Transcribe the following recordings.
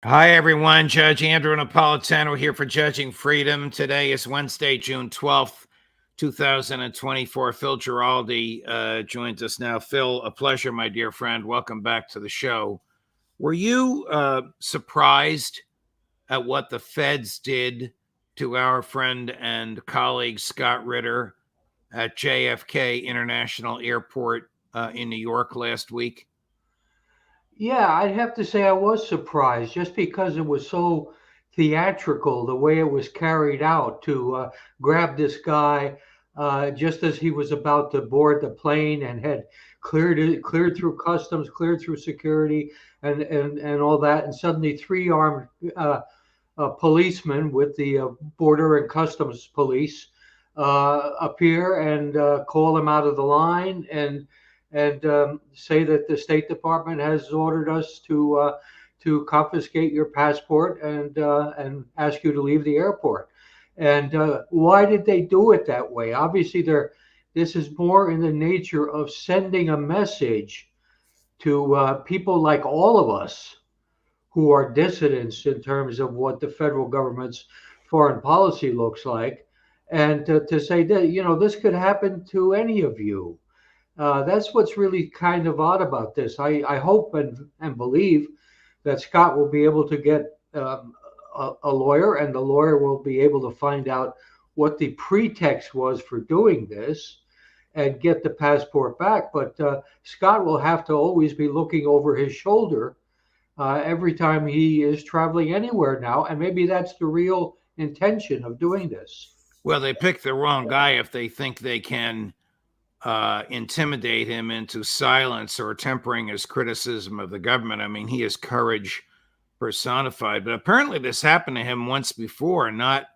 Hi, everyone. Judge Andrew Napolitano here for Judging Freedom. Today is Wednesday, June 12th, 2024. Phil Giraldi joins us now. Phil, a pleasure, my dear friend. Welcome back to the show. Were you surprised at what the feds did to our friend and colleague Scott Ritter at JFK International Airport in New York last week? Yeah, I'd have to say I was surprised just because it was so theatrical the way it was carried out to grab this guy just as he was about to board the plane and had cleared through customs, cleared through security, and all that, and suddenly three armed policemen with the border and customs police appear and call him out of the line and say that the State Department has ordered us to confiscate your passport and ask you to leave the airport. And why did they do it that way? Obviously, this is more in the nature of sending a message to people like all of us who are dissidents in terms of what the federal government's foreign policy looks like, and to say that this could happen to any of you. That's what's really kind of odd about this. I hope and believe that Scott will be able to get a lawyer, and the lawyer will be able to find out what the pretext was for doing this and get the passport back. But Scott will have to always be looking over his shoulder every time he is traveling anywhere now. And maybe that's the real intention of doing this. Well, they picked the wrong guy if they think they can intimidate him into silence or tempering his criticism of the government. I mean, he is courage personified, but apparently this happened to him once before, not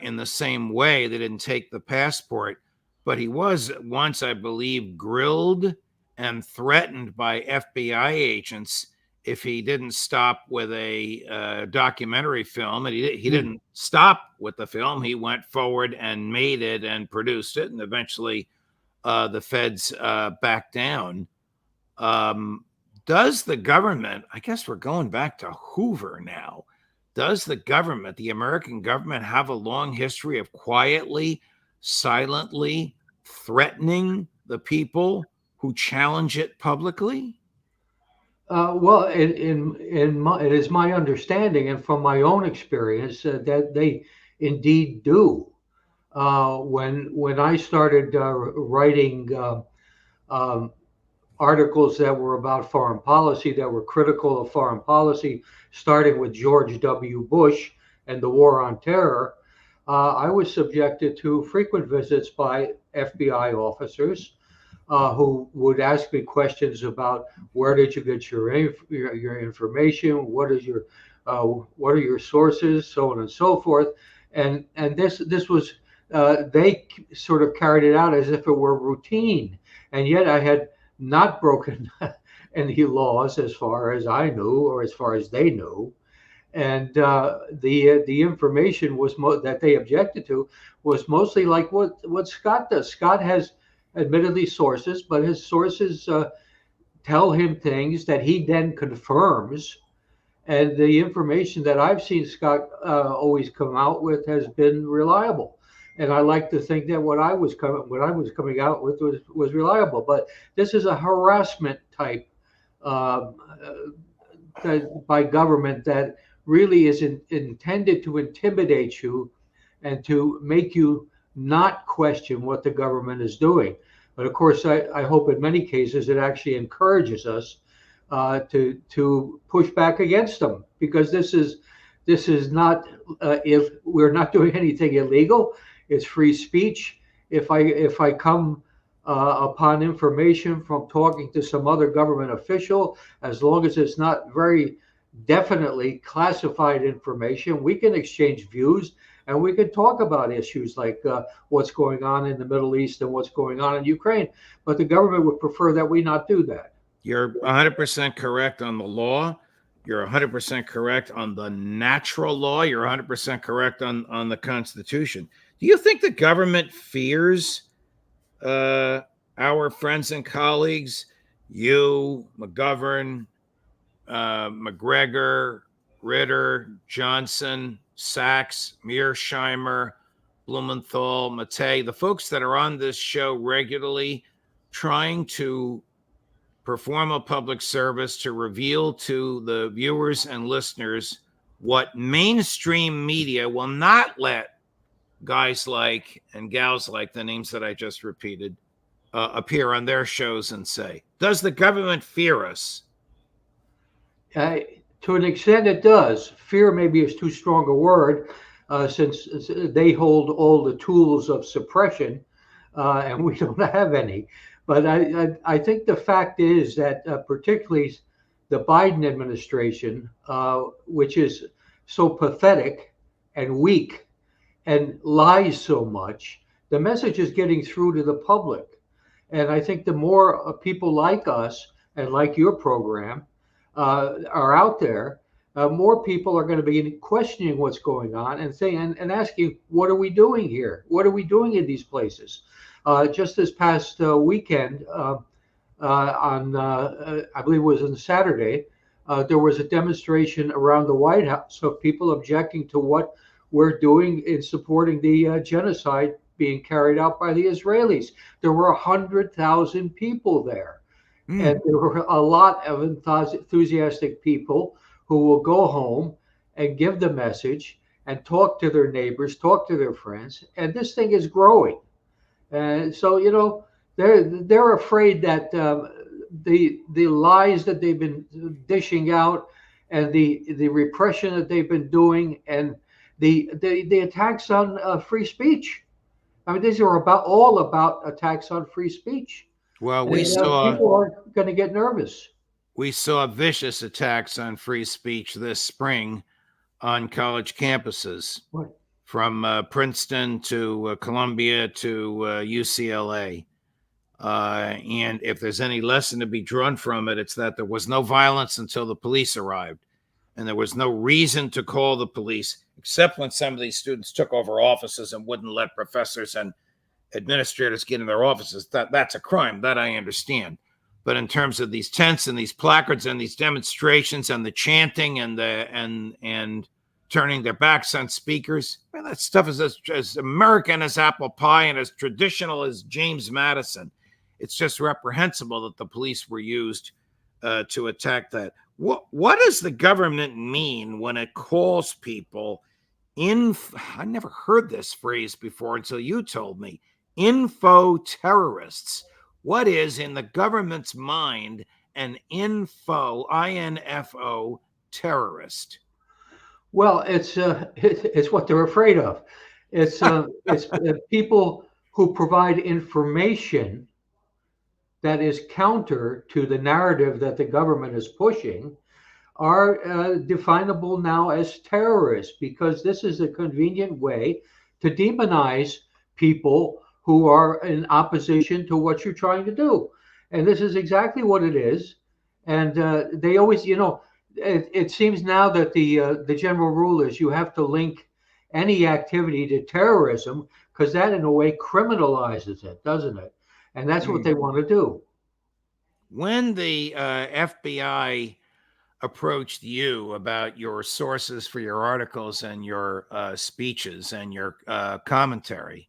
in the same way. They didn't take the passport, but he was once, I believe, grilled and threatened by FBI agents if he didn't stop with a documentary film. And he didn't stop with the film. He went forward and made it and produced it, and eventually the feds back down. Does the government, I guess we're going back to Hoover now, does the government, the American government, have a long history of quietly, silently threatening the people who challenge it publicly? Well, it is my understanding, and from my own experience, that they indeed do. When I started writing um, articles that were about foreign policy, that were critical of foreign policy, starting with George W. Bush and the War on Terror, I was subjected to frequent visits by FBI officers who would ask me questions about where did you get your information, what are your sources, so on and so forth, and this was they sort of carried it out as if it were routine, and yet I had not broken any laws as far as I knew or as far as they knew. And the information that they objected to was mostly like what Scott does. Scott has admittedly sources, but his sources tell him things that he then confirms. And the information that I've seen Scott always come out with has been reliable. And I like to think that what I was coming out with was reliable. But this is a harassment type uh, by government that really is intended to intimidate you and to make you not question what the government is doing. But of course, I hope in many cases it actually encourages us to push back against them, because this is not if we're not doing anything illegal. It's free speech. If I come upon information from talking to some other government official, as long as it's not very definitely classified information, we can exchange views and we can talk about issues like what's going on in the Middle East and what's going on in Ukraine. But the government would prefer that we not do that. You're 100% correct on the law. You're 100% correct on the natural law. You're 100% correct on the Constitution. Do you think the government fears uh, our friends and colleagues, you, McGovern, McGregor, Ritter, Johnson, Sachs, Mearsheimer, Blumenthal, Mattei, the folks that are on this show regularly, trying to perform a public service to reveal to the viewers and listeners what mainstream media will not let guys like and gals like, the names that I just repeated, appear on their shows and say. Does the government fear us? To an extent, it does. Fear maybe is too strong a word, since they hold all the tools of suppression, and we don't have any. But I think the fact is that particularly the Biden administration, which is so pathetic and weak and lies so much, the message is getting through to the public. And I think the more people like us and like your program are out there, more people are going to be questioning what's going on and saying and asking, what are we doing here? What are we doing in these places? Just this past weekend, I believe it was on Saturday, there was a demonstration around the White House of people objecting to what we're doing in supporting the genocide being carried out by the Israelis. There were 100,000 people there. And there were a lot of enthusiastic people who will go home and give the message and talk to their neighbors, talk to their friends. And this thing is growing. And so, you know, they're afraid that the lies that they've been dishing out and the repression that they've been doing and the attacks on free speech. I mean, these are all about attacks on free speech. Well, People are going to get nervous. We saw vicious attacks on free speech this spring on college campuses, from Princeton to Columbia to UCLA. And if there's any lesson to be drawn from it, it's that there was no violence until the police arrived. And there was no reason to call the police, except when some of these students took over offices and wouldn't let professors and administrators get in their offices. That's a crime. That I understand. But in terms of these tents and these placards and these demonstrations and the chanting and and turning their backs on speakers, well, that stuff is as American as apple pie and as traditional as James Madison. It's just reprehensible that the police were used to attack that. What does the government mean when it calls people I never heard this phrase before until you told me, info terrorists? What is, in the government's mind, an INFO terrorist? Well, it's what they're afraid of. It's people who provide information that is counter to the narrative that the government is pushing are definable now as terrorists, because this is a convenient way to demonize people who are in opposition to what you're trying to do. And this is exactly what it is. And they always, you know, it seems now that the general rule is you have to link any activity to terrorism, because that in a way criminalizes it, doesn't it? And that's what they want to do. When the FBI approached you about your sources for your articles and your speeches and your commentary,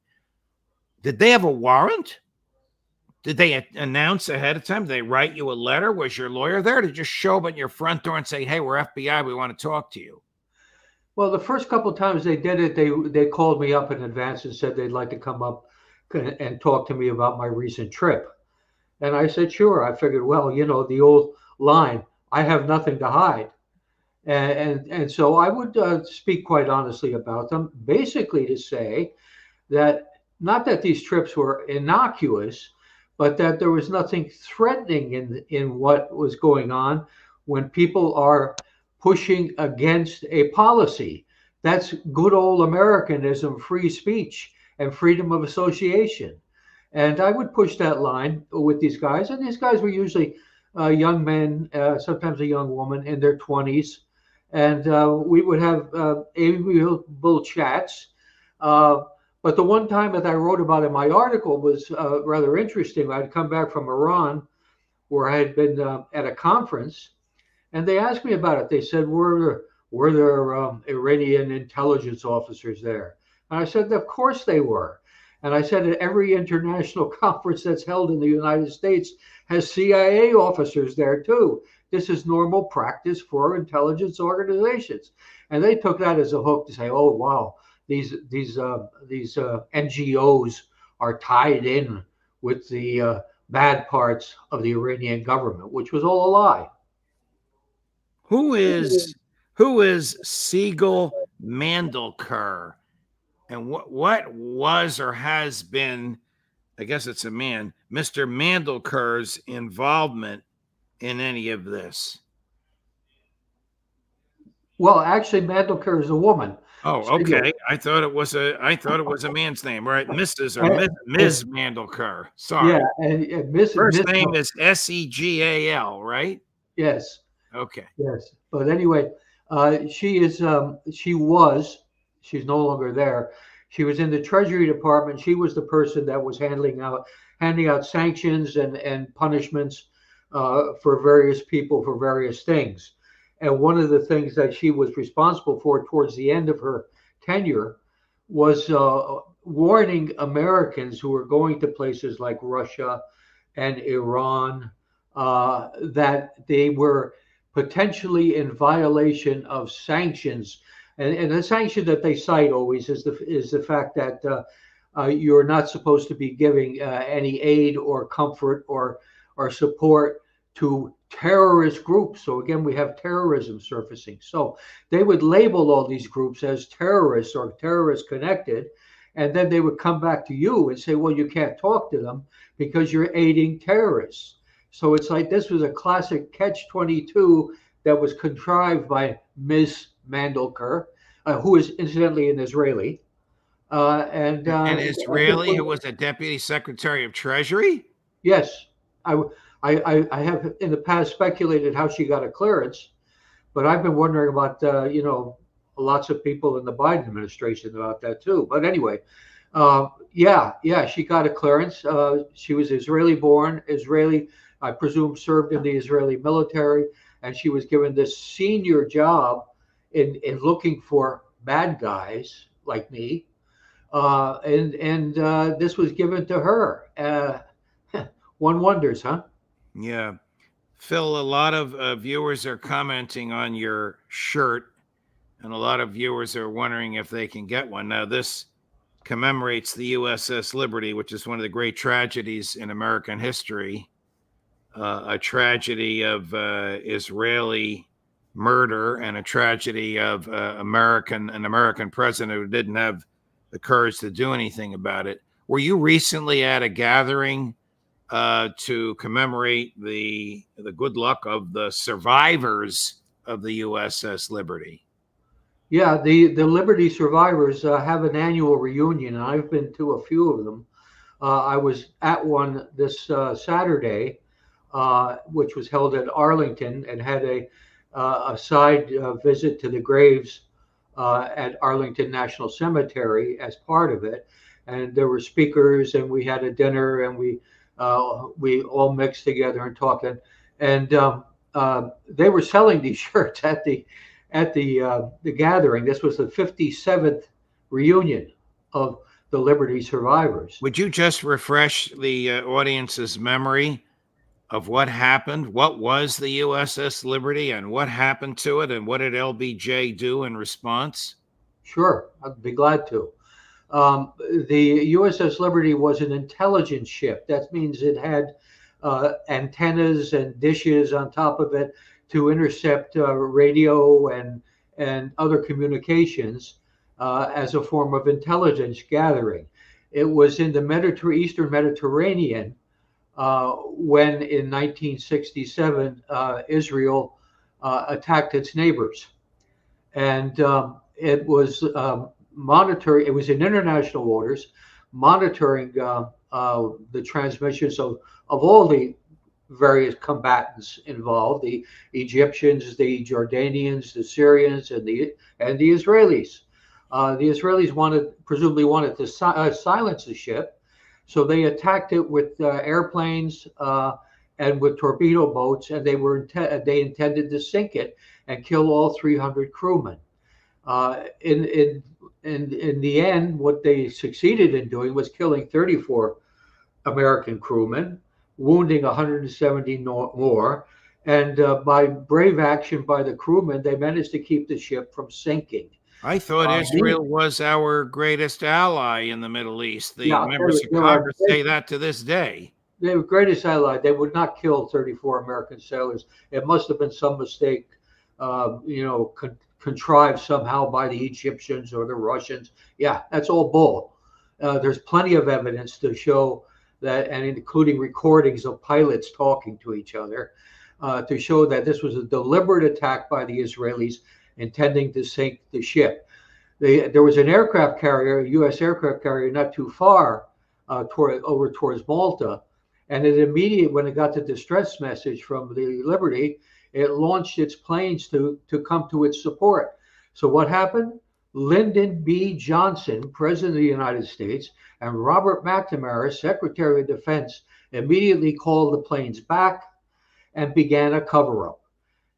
did they have a warrant? Did they announce ahead of time? Did they write you a letter? Was your lawyer there to just show up at your front door and say, hey, we're FBI, we want to talk to you? Well, the first couple of times they did it, they called me up in advance and said they'd like to come up and talk to me about my recent trip. And I said, sure. I figured, well, you know, the old line, I have nothing to hide. And so I would speak quite honestly about them, basically to say that not that these trips were innocuous, but that there was nothing threatening in what was going on when people are pushing against a policy. That's good old Americanism, free speech and freedom of association. And I would push that line with these guys. And these guys were usually young men, sometimes a young woman in their 20s. And we would have amiable chats. But the one time that I wrote about in my article was rather interesting. I'd come back from Iran, where I had been at a conference, and they asked me about it. They said, we're were there Iranian intelligence officers there? And I said, of course they were. And I said, every international conference that's held in the United States has CIA officers there too. This is normal practice for intelligence organizations. And they took that as a hook to say, oh, wow, these NGOs are tied in with the bad parts of the Iranian government, which was all a lie. Who is Siegel Mandelker, and what was or has been, I guess it's a man, Mr. Mandelker's involvement in any of this? Well, actually, Mandelker is a woman. Oh, okay. I thought it was a man's name, right? Mrs. or Ms. Mandelker. Sorry. Yeah, and Mrs. First name is Segal, right? Yes. Okay. Yes, but anyway, she's no longer there. She was in the Treasury Department. She was the person that was handing out sanctions and punishments for various people for various things. And one of the things that she was responsible for towards the end of her tenure was warning Americans who were going to places like Russia and Iran that they were potentially in violation of sanctions. And the sanction that they cite always is the fact that you're not supposed to be giving any aid or comfort or support to terrorist groups. So again, we have terrorism surfacing. So they would label all these groups as terrorists or terrorist connected, and then they would come back to you and say, well, you can't talk to them because you're aiding terrorists. So it's like this was a classic catch-22 that was contrived by Ms. Mandelker, who is incidentally an Israeli. An Israeli who was a deputy secretary of Treasury? Yes. I have in the past speculated how she got a clearance, but I've been wondering about, lots of people in the Biden administration about that too. But anyway, she got a clearance. She was Israeli born, Israeli, I presume served in the Israeli military, and she was given this senior job in looking for bad guys like me. And this was given to her. One wonders, huh? Yeah. Phil, a lot of viewers are commenting on your shirt, and a lot of viewers are wondering if they can get one. Now, this commemorates the USS Liberty, which is one of the great tragedies in American history, a tragedy of Israeli murder and a tragedy of an American president who didn't have the courage to do anything about it. Were you recently at a gathering to commemorate the good luck of the survivors of the USS Liberty? Yeah, the Liberty survivors have an annual reunion, and I've been to a few of them. I was at one this Saturday, which was held at Arlington, and had a side visit to the graves at Arlington National Cemetery as part of it. And there were speakers, and we had a dinner, and we all mixed together and talking. And they were selling these shirts at the gathering. This was the 57th reunion of the Liberty survivors. Would you just refresh the audience's memory of what happened? What was the USS Liberty, and what happened to it, and what did LBJ do in response? Sure, I'd be glad to. The USS Liberty was an intelligence ship. That means it had antennas and dishes on top of it to intercept radio and other communications as a form of intelligence gathering. It was in the Eastern Mediterranean when in 1967 Israel attacked its neighbors. And it was monitoring, it was in international waters, monitoring the transmissions of all the various combatants involved, the Egyptians, the Jordanians, the Syrians, and the Israelis. The Israelis presumably wanted to silence the ship, so they attacked it with airplanes and with torpedo boats, and they intended to sink it and kill all 300 crewmen. In the end, what they succeeded in doing was killing 34 American crewmen, wounding 170 more. And by brave action by the crewmen, they managed to keep the ship from sinking. I thought Israel was our greatest ally in the Middle East. The Yeah, members of Congress say that to this day. They were greatest ally. They would not kill 34 American sailors. It must have been some mistake, contrived somehow by the Egyptians or the Russians. Yeah, that's all bull. There's plenty of evidence to show that, and including recordings of pilots talking to each other, to show that this was a deliberate attack by the Israelis intending to sink the ship. There was an aircraft carrier, a U.S. aircraft carrier, not too far over towards Malta, and when it got the distress message from the Liberty, it launched its planes to come to its support. So what happened? Lyndon B. Johnson, President of the United States, and Robert McNamara, Secretary of Defense, immediately called the planes back and began a cover-up.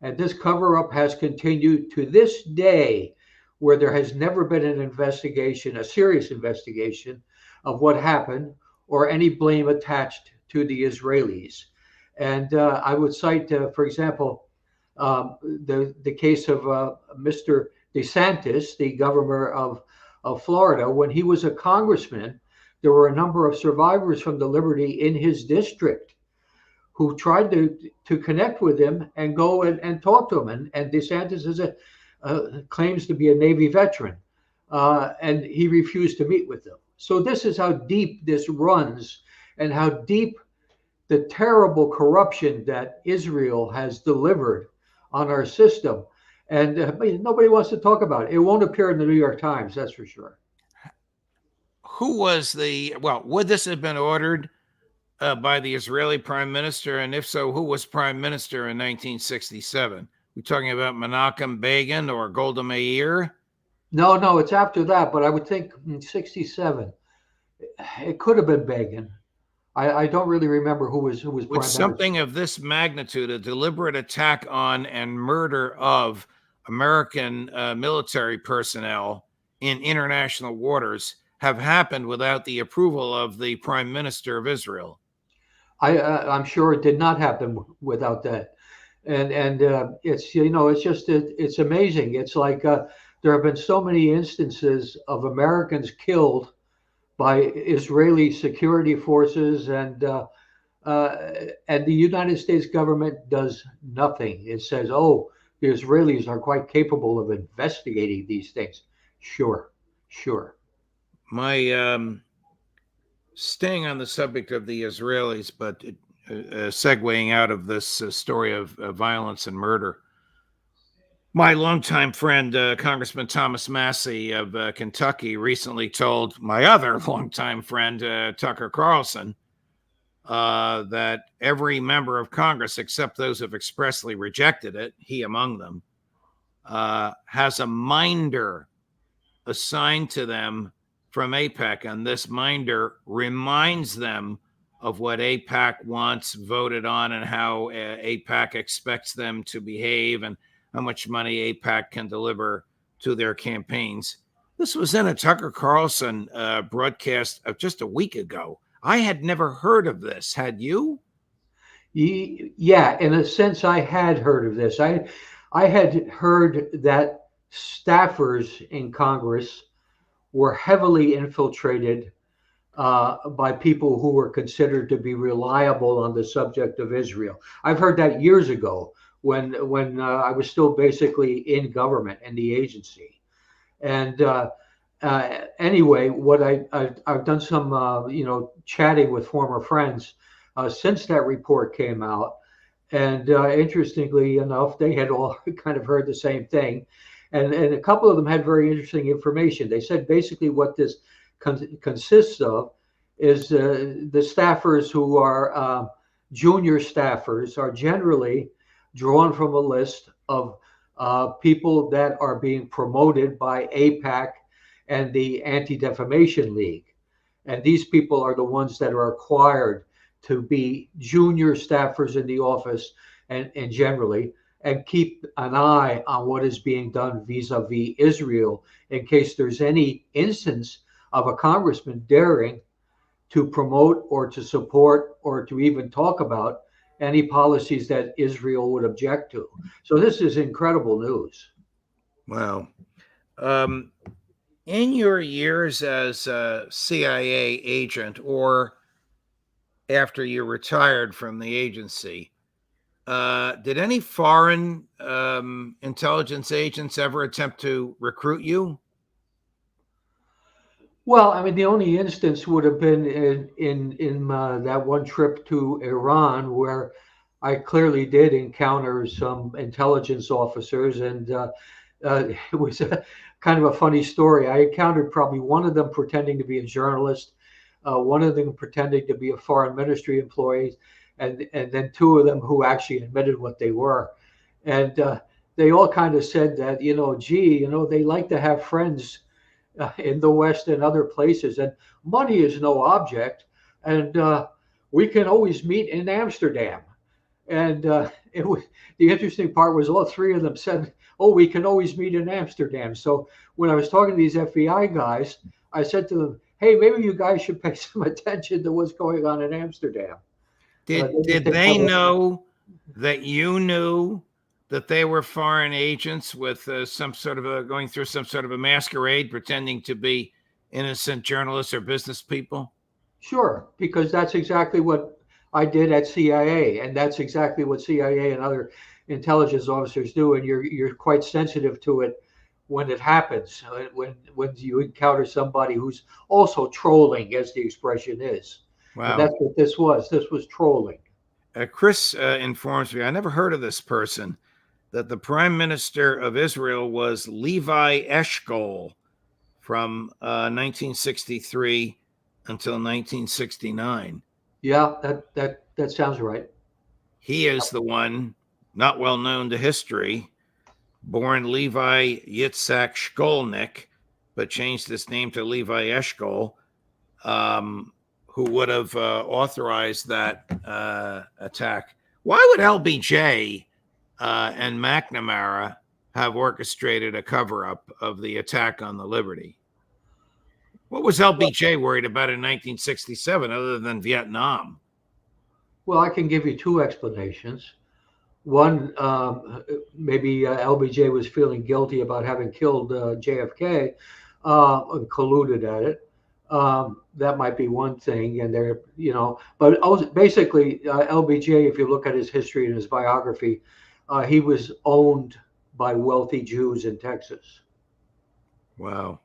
And this cover-up has continued to this day, where there has never been an investigation, a serious investigation of what happened or any blame attached to the Israelis. And I would cite, for example, the case of Mr. DeSantis, the governor of Florida. When he was a congressman, there were a number of survivors from the Liberty in his district who tried to connect with him and go and talk to him. And DeSantis claims to be a Navy veteran, and he refused to meet with them. So this is how deep this runs, and how deep the terrible corruption that Israel has delivered on our system. And nobody wants to talk about it. It won't appear in the New York Times, that's for sure. Would this have been ordered by the Israeli prime minister? And if so, who was prime minister in 1967? We talking about Menachem Begin or Golda Meir? No, it's after that, but I would think in 67. It could have been Begin. I don't really remember who was prime minister. Something of this magnitude, a deliberate attack on and murder of American military personnel in international waters, have happened without the approval of the Prime Minister of Israel? I'm sure it did not happen without that. And it's amazing. It's like there have been so many instances of Americans killed by Israeli security forces, and the United States government does nothing. It says, "Oh, the Israelis are quite capable of investigating these things." Sure. My staying on the subject of the Israelis, but segueing out of this story of violence and murder. My longtime friend, Congressman Thomas Massey of Kentucky, recently told my other longtime friend, Tucker Carlson, that every member of Congress, except those who have expressly rejected it, he among them, has a minder assigned to them from AIPAC. And this minder reminds them of what AIPAC once voted on and how AIPAC expects them to behave and how much money AIPAC can deliver to their campaigns. This was in a Tucker Carlson broadcast of just a week ago. I had never heard of this. Had you? Yeah, in a sense, I had heard of this. I had heard that staffers in Congress were heavily infiltrated by people who were considered to be reliable on the subject of Israel. I've heard that years ago when I was still basically in government in the agency. And anyway, what I've done some chatting with former friends since that report came out, and interestingly enough, they had all kind of heard the same thing, and a couple of them had very interesting information. They said basically what this consists of is the staffers who are junior staffers are generally drawn from a list of people that are being promoted by AIPAC and the Anti-Defamation League. And these people are the ones that are required to be junior staffers in the office and generally, and keep an eye on what is being done vis-a-vis Israel in case there's any instance of a congressman daring to promote or to support or to even talk about any policies that Israel would object to. So this is incredible news. Wow. In your years as a CIA agent or after you retired from the agency, did any foreign intelligence agents ever attempt to recruit you? Well, I mean, the only instance would have been in that one trip to Iran, where I clearly did encounter some intelligence officers, and it was kind of a funny story. I encountered probably one of them pretending to be a journalist, one of them pretending to be a foreign ministry employee, and then two of them who actually admitted what they were, and they all kind of said that, gee, they like to have friends in the West and other places. And money is no object. And we can always meet in Amsterdam. And it was the interesting part was all three of them said, "Oh, we can always meet in Amsterdam." So when I was talking to these FBI guys, I said to them, "Hey, maybe you guys should pay some attention to what's going on in Amsterdam." Did they know that you knew that they were foreign agents with some sort of going through some sort of a masquerade, pretending to be innocent journalists or business people? Sure, because that's exactly what I did at CIA, and that's exactly what CIA and other intelligence officers do. And you're quite sensitive to it when it happens, when you encounter somebody who's also trolling, as the expression is. Wow. And that's what this was. This was trolling. Chris informs me, I never heard of this person, that the prime minister of Israel was Levi Eshkol from 1963 until 1969. Yeah, that sounds right. He is the one, not well known to history, born Levi Yitzhak Shkolnik, but changed his name to Levi Eshkol, who would have authorized that attack. Why would LBJ and McNamara have orchestrated a cover-up of the attack on the Liberty? What was LBJ worried about in 1967 other than Vietnam? Well, I can give you two explanations. One, maybe LBJ was feeling guilty about having killed JFK and colluded at it. That might be one thing, and there, but basically, LBJ, if you look at his history and his biography, he was owned by wealthy Jews in Texas. Wow.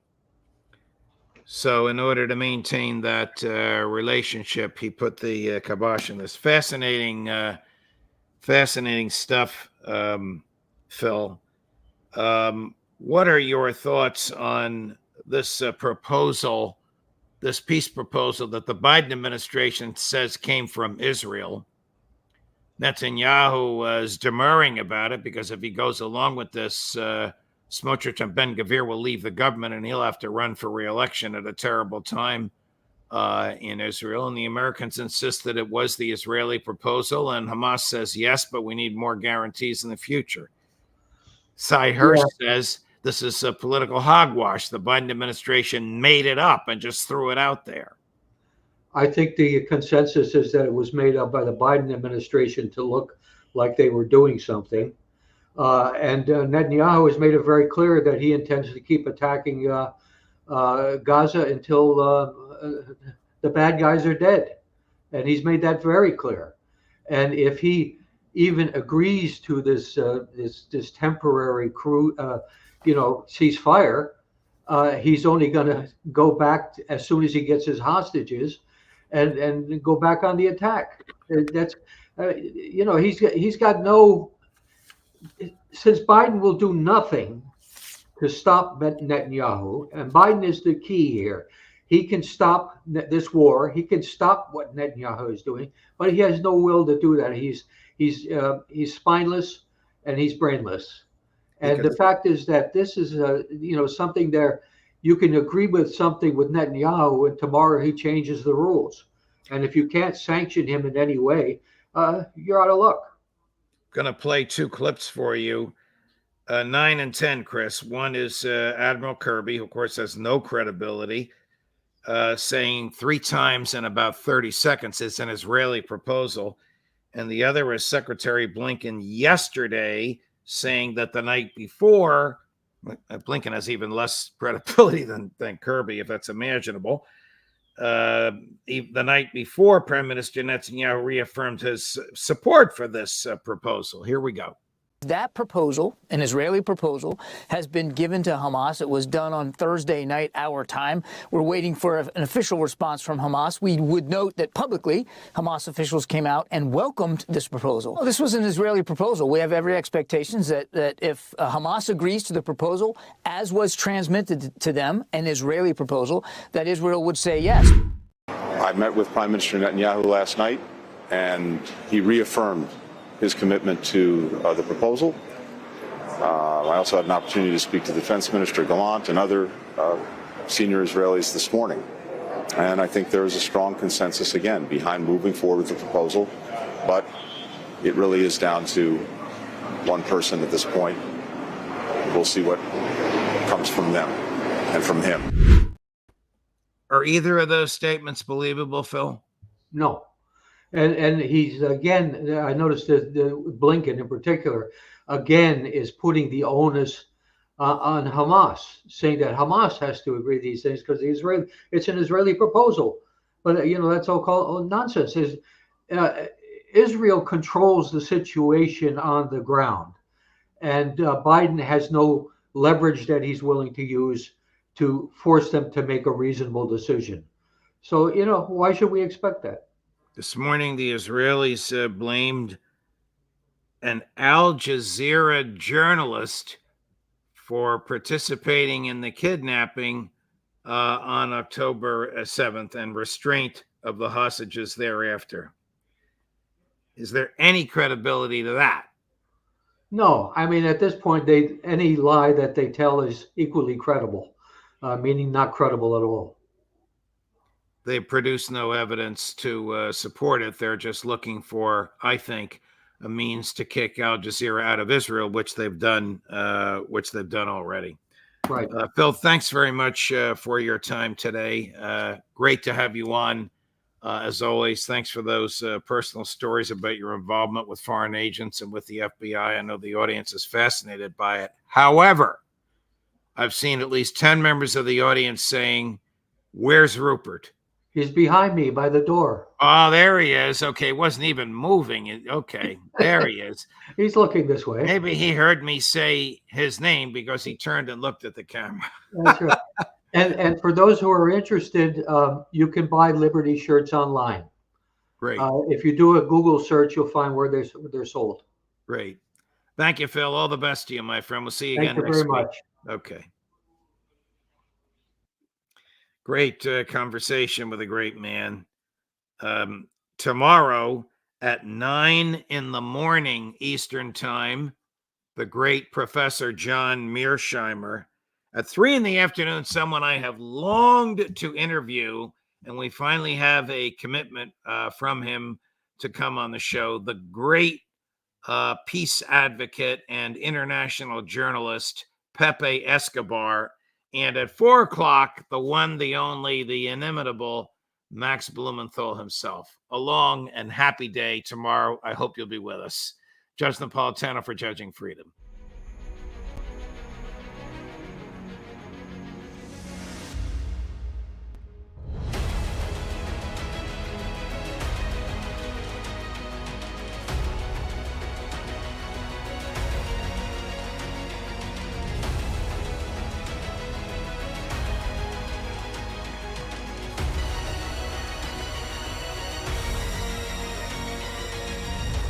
So in order to maintain that relationship, he put the kibosh on this. Fascinating stuff, Phil. What are your thoughts on this proposal, this peace proposal that the Biden administration says came from Israel? Netanyahu was demurring about it because if he goes along with this, Smotrich and Ben-Gvir will leave the government and he'll have to run for re-election at a terrible time in Israel. And the Americans insist that it was the Israeli proposal, and Hamas says yes, but we need more guarantees in the future. Sy Hersh says this is a political hogwash. The Biden administration made it up and just threw it out there. I think the consensus is that it was made up by the Biden administration to look like they were doing something. And Netanyahu has made it very clear that he intends to keep attacking Gaza until the bad guys are dead. And he's made that very clear. And if he even agrees to this temporary ceasefire, he's only going to go back as soon as he gets his hostages and go back on the attack. That's he's got no. Since Biden will do nothing to stop Netanyahu, and Biden is the key here, he can stop this war. He can stop what Netanyahu is doing, but he has no will to do that. He's spineless and he's brainless. And the fact is that this is something there. You can agree with something with Netanyahu, and tomorrow he changes the rules. And if you can't sanction him in any way, you're out of luck. Going to play two clips for you. 9 and 10, Chris. One is Admiral Kirby, who, of course, has no credibility, saying 3 times in about 30 seconds it's an Israeli proposal. And the other is Secretary Blinken yesterday saying that the night before, Blinken has even less credibility than Kirby, if that's imaginable. The night before, Prime Minister Netanyahu reaffirmed his support for this proposal. Here we go. That proposal, an Israeli proposal, has been given to Hamas. It was done on Thursday night, our time. We're waiting for an official response from Hamas. We would note that publicly, Hamas officials came out and welcomed this proposal. This was an Israeli proposal. We have every expectation that if Hamas agrees to the proposal, as was transmitted to them, an Israeli proposal, that Israel would say yes. I met with Prime Minister Netanyahu last night, and he reaffirmed his commitment to the proposal. I also had an opportunity to speak to Defense Minister Gallant and other senior Israelis this morning. And I think there is a strong consensus, again, behind moving forward with the proposal. But it really is down to one person at this point. We'll see what comes from them and from him. Are either of those statements believable, Phil? No. And he's, again, I noticed that Blinken in particular, again, is putting the onus on Hamas, saying that Hamas has to agree to these things because it's an Israeli proposal. But, that's all called nonsense. Israel controls the situation on the ground. And Biden has no leverage that he's willing to use to force them to make a reasonable decision. So, why should we expect that? This morning, the Israelis blamed an Al Jazeera journalist for participating in the kidnapping on October 7th and restraint of the hostages thereafter. Is there any credibility to that? No. I mean, at this point, any lie that they tell is equally credible, meaning not credible at all. They produce no evidence to support it. They're just looking for, I think, a means to kick Al Jazeera out of Israel, which they've done already. Right. Phil, thanks very much for your time today. Great to have you on. As always, thanks for those personal stories about your involvement with foreign agents and with the FBI. I know the audience is fascinated by it. However, I've seen at least 10 members of the audience saying, "Where's Rupert?" He's behind me by the door. Oh, there he is. Okay, wasn't even moving. Okay, there he is. He's looking this way. Maybe he heard me say his name because he turned and looked at the camera. That's right. And for those who are interested, you can buy Liberty shirts online. Great. If you do a Google search, you'll find where they're sold. Great. Thank you, Phil. All the best to you, my friend. We'll see you again next week. Thank you very much. Okay. Great conversation with a great man. Tomorrow at 9 a.m. Eastern Time, the great Professor John Mearsheimer. At 3 p.m, someone I have longed to interview, and we finally have a commitment from him to come on the show, the great peace advocate and international journalist, Pepe Escobar. And at 4 o'clock, the one, the only, the inimitable Max Blumenthal himself. A long and happy day tomorrow. I hope you'll be with us. Judge Napolitano for Judging Freedom.